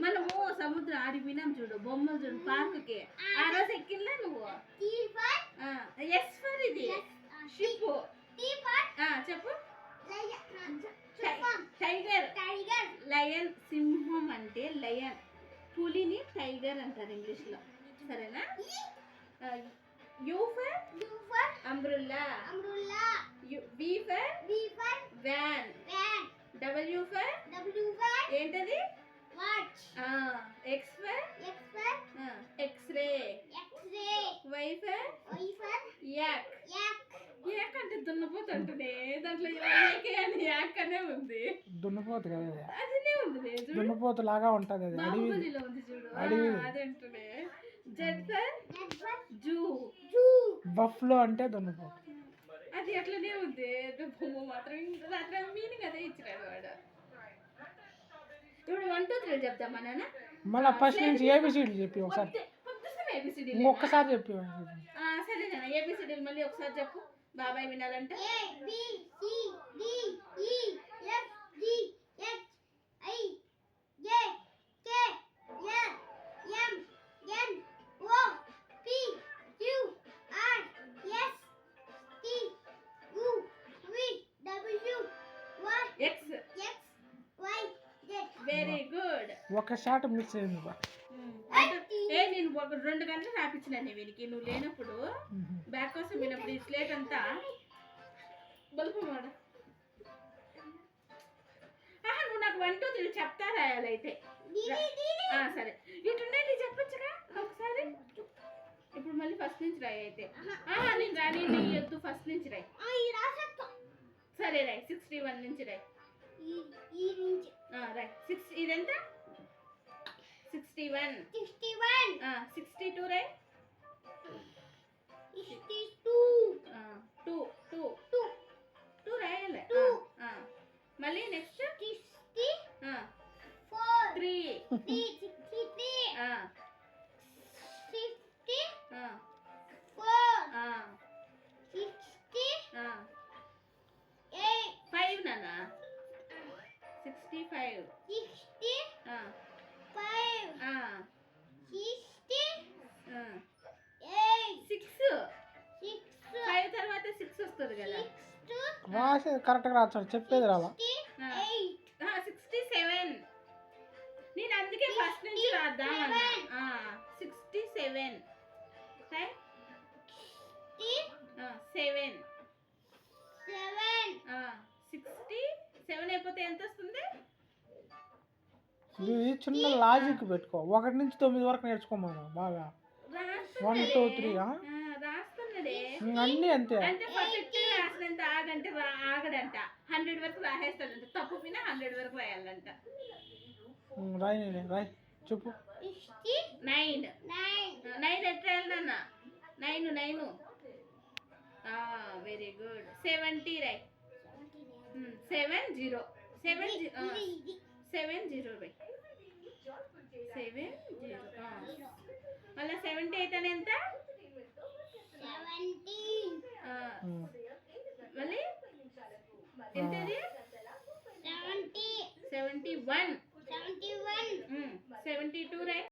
మనము సముద్రం ఆడికి వినాం చూడు, బొమ్మలు చూడు పార్కుకి. ఆ రోజు ఎక్కిందా నువ్వు? ఎస్ ఫర్ ఇది షిప్. చెప్పు. టైగర్. లయన్ సింహం అంటే లయన్. పులిని టైగర్ అంటారు ఇంగ్లీష్ లో, సరేనా? U for umbrella. V for van. W for ఏంటది? X for x ray. Y for yak. Yak అంటే దున్నపోతు అంటేనే, దాంట్లో యాక్ అనే ఉంది. దున్నపోతు కదా, అదే ఉంది. దున్నపోతు లాగా ఉంటది అది, బాహుబలిలో ఉంది చూడు, అదే అంటేనే. Z for zoo. బఫ్లో అంటే దున్నపోతు, అది అట్లనే ఉంది. బొమ్మ మాత్రం అట్లా మీనింగ్ అదే ఇచ్చినాడు వాడు. ఇప్పుడు 1 2 3 చెప్తామా నాన్న? మళ్ళీ ఫస్ట్ నుంచి ఏబిసిడి చెప్పి ఒకసారి. ఒక్కసారి చెప్పి. సరే నాన్న, ఏబిసిడీలు మళ్ళీ ఒకసారి చెప్పు, బాబాయ్ వినాలంటే. Very good. ఒక షాట్ మిస్ అయింది బా. నేను 2 గంటలు రాపించినాను వీనికి, నువ్వు లేనప్పుడు బ్యాక్ కోసం వినప్పుడు. ఈ స్లేట్ అంతా బలుపు మాట. నువ్వు నాకు 1 2 3 చెప్తా రాయాలైతే. సరే, ఇటుండే చెప్పొచ్చుగా ఒకసారి. ఇప్పుడు మళ్ళీ ఫస్ట్ నుంచి రాయి అయితే. నేను రాని వద్దు, ఫస్ట్ నుంచి రాయి. సరే రాయి, 61 నుంచి రాయి. రైట్. ఇదెంత? 61. 62 రాయి. 2 రాయాలి. మళ్ళీ నెక్స్ట్ 3. 5 నానా. 65. 6. 5 తర్వాత 6 వస్తుంది కదా. రాసే కరెక్ట్గా రాస్తాడు, చెప్పేది రావా? 67. నేను అందుకే ఫస్ట్ నుంచి రాద్దామన్నా. 67. 7. 67 అయిపోతే ఎంత వస్తుంది? ఇది చిన్న లాజిక్ పెట్టుకో, 1 నుంచి 9 వరకు నేర్చుకోమను బాగా. 1 2 3 రాస్తున్నాడే అన్నీ అంతే. అంటే పర్ఫెక్ట్ రాసినంత ఆగడంట. 100 వరకు రాసేస్తాడంట, తప్పు మీద 100 వరకు రాయాలంట. రాయి చెప్పు. 9 ఎట్లా రాయాలన్నా? 9. Very good. 70 రాయి. 70 రాయి. 70. మళ్ళీ 70 అయితే ఎంత?